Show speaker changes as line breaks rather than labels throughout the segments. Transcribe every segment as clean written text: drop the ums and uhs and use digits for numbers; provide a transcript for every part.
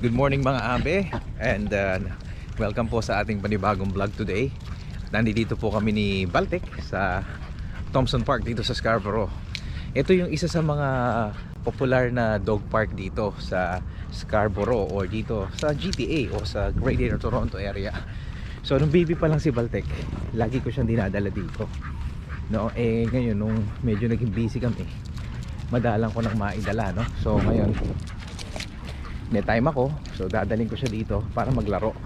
Good morning mga abe, and welcome po sa ating panibagong vlog today. Nandito po kami ni Baltic sa Thompson Park dito sa Scarborough. Ito yung isa sa mga popular na dog park dito sa Scarborough or dito sa GTA o sa Greater Toronto area. So nung baby pa lang si Baltic, lagi ko siyang dinadala dito. No, ngayon nung medyo naging busy kami, madalang ko nang maidala, no. So ngayon may time ako, so dadaling ko siya dito para maglaro.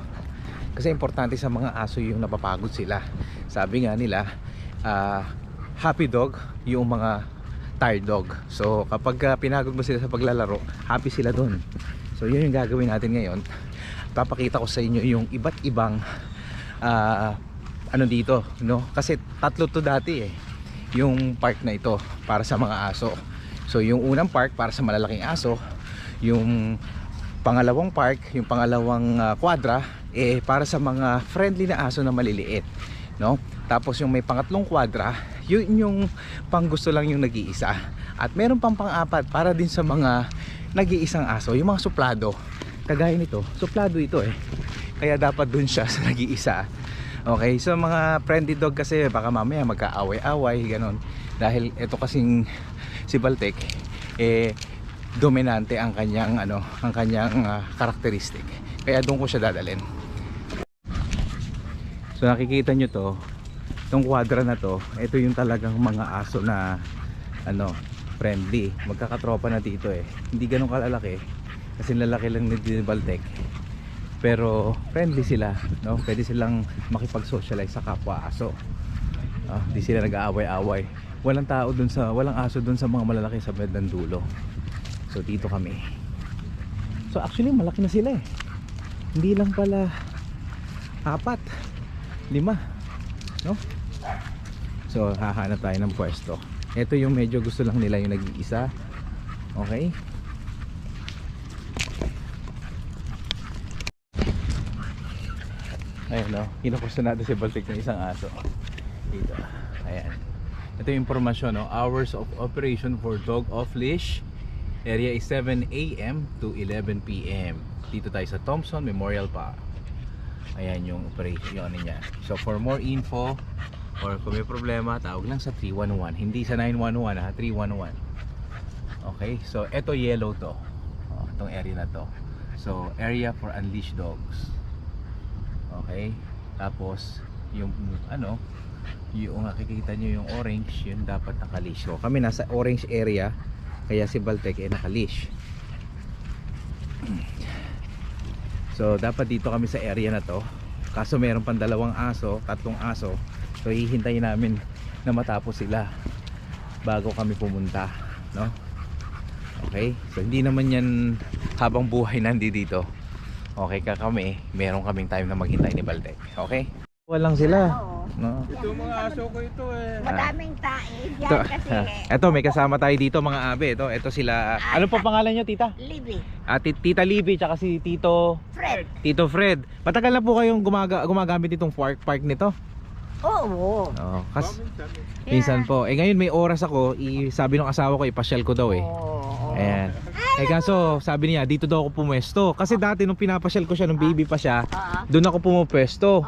Kasi importante sa mga aso yung napapagod sila. Sabi nga nila, happy dog yung mga tired dog. So kapag pinagod mo sila sa paglalaro, happy sila dun. So yun yung gagawin natin ngayon. Papakita ko sa inyo yung iba't ibang ano dito, no? Kasi tatlo to dati yung park na ito para sa mga aso. So yung unang park para sa malalaking aso, yung pangalawang park, yung pangalawang kwadra para sa mga friendly na aso na maliliit, no? Tapos yung may pangatlong kwadra, yun yung pang gusto lang yung nag-iisa. At meron pang pang-apat para din sa mga nag-iisang aso, yung mga suplado. Kagaya nito, suplado ito kaya dapat dun siya sa nag-iisa. Okay, so mga friendly dog kasi baka mamaya magkaaway-away ganon. Dahil ito kasing si Baltic dominante ang kanyang karakteristik. Kaya doon ko siya dadalhin. So nakikita nyo to, itong kwadra na to, ito yung talagang mga aso na friendly. Magkakatropa na dito Hindi ganun kalalaki kasi lalaki lang ni Baltic. Pero friendly sila, no? Pwede silang makipag-socialize sa kapwa aso. Hindi sila nag-aaway-away. Walang aso dun sa mga malalaki sa bandang dulo. So dito kami. So actually malaki na sila Hindi lang pala 4, 5, no? So hahanap tayo ng pwesto. Ito yung medyo gusto lang nila yung nag-iisa. Okay? Ayun, no? Kinukusto natin si Baltic ng isang aso dito. Ayan. Ito yung informasyon, no? Hours of operation for dog off leash area is 7 AM to 11 PM. Dito tayo sa Thompson Memorial Park. Ayan yung operation niya. So for more info or kung may problema, tawag lang sa 311. Hindi sa 911 311. Okay, so ito yellow to. Itong area na to. So area for unleashed dogs. Okay, tapos yung yung nakikita nyo yung orange, yun dapat nakalish. So kami nasa orange area, kaya si Baltic nakalish. So dapat dito kami sa area na to. Kaso meron pang 2 aso, 3 aso. So hihintayin namin na matapos sila bago kami pumunta, no? Okay, so hindi naman yan habang buhay nandito. Okay ka kami, meron kaming time na maghintay ni Baltic. Okay? Walang sila. No?
Ito mga aso ko ito
Madaming tae yan kasi.
Ito may kasama tayo dito mga abe. Ito sila. Ano po pangalan niyo, tita?
Libby.
Tita Libby tsaka si Tito
Fred.
Tito Fred. Matagal na po kayong gumagamit itong park nito?
Oo.
Oo. Minsan po. Ngayon may oras ako, sabi ng asawa ko ipasyal ko daw
Oo.
Ayan. Kaso sabi niya dito daw ako pumuesto. Kasi dati nung pinapasyal ko siya nung baby pa siya, doon ako pumupesto.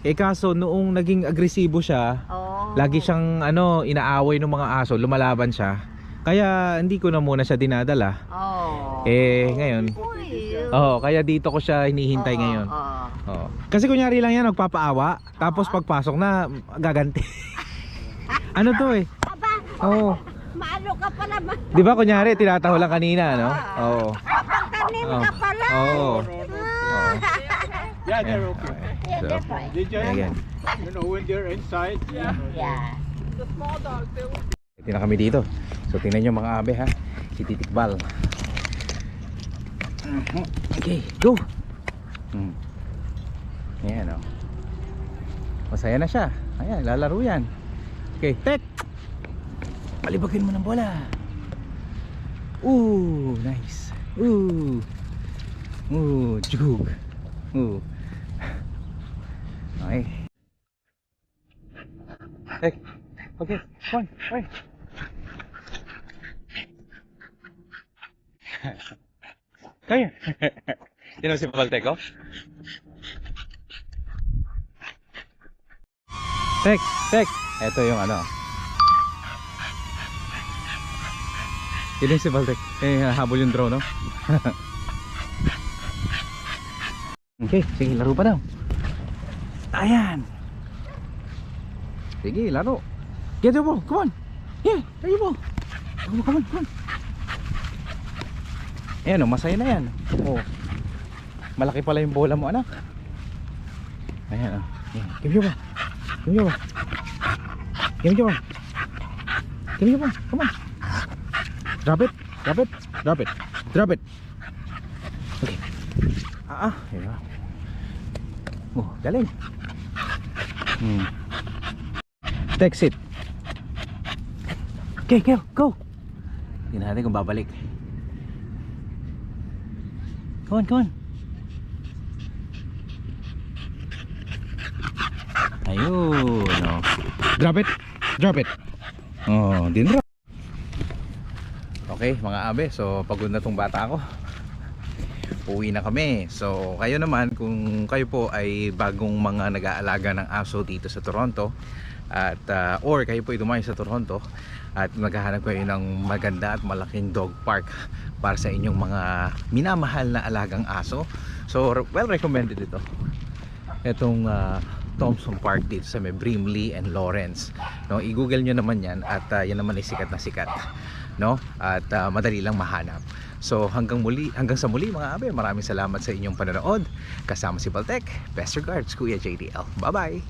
Kaso noong naging agresibo siya, lagi siyang inaaway ng mga aso, lumalaban siya. Kaya hindi ko na muna siya dinadala. Ngayon. Kaya dito ko siya hinihintay ngayon. Kasi kunyari lang yan nagpapaawa, tapos pagpasok na gaganti. Ano to
Aba. Maano ka pa naman.
'Di ba kunyari tinataho lang kanina, no?
Papagtanim ka pala.
Yeah, they're okay.
Yeah, they're fine.
Did you know when they're inside?
Yeah.
Ito na kami dito. So tingnan nyo mga abe ha. Si Titikbal. Okay, go. Ayan masaya na siya. Ayan, lalaro yan. Okay, tek. Palibagin mo ng bola. Ooh, nice. Ooh, jug. Okay. Tek. Okay, come on. Come here. Sino si Baltec, oh? Tek, Tek. Ito yung ano. Yun si Baltec. Habol yung drone, no? Okay, sige, laro pa daw. Ayan. Sige, laro. Get the ball, come on. Yeah, there you go. Come on. Ayan, oh, masaya na yan. Oh. Malaki pala yung bola mo, anak. Ayan, oh. Ayan. Give me your ball. Come on. Drop it. Okay. Ayan. Oh, galing. Text it. Okay, go. Tingnan natin kung babalik. Come on. Ayun, oh. Drop it. Oh, din drop. Okay, mga abe, so pagod na tong bata ko. Uwi na kami. So, kayo naman, kung kayo po ay bagong mga nag-aalaga ng aso dito sa Toronto at or kayo po ay dumayo sa Toronto at maghahanap kayo ng maganda at malaking dog park para sa inyong mga minamahal na alagang aso. So, well recommended ito. Itong Thompson Park dito sa may Brimley and Lawrence, no, i-google nyo naman yan at yan naman ay sikat na sikat, no, at madali lang mahanap. So hanggang sa muli mga abe, maraming salamat sa inyong panonood. Kasama si Baltec. Best regards, Kuya JDL. Bye bye.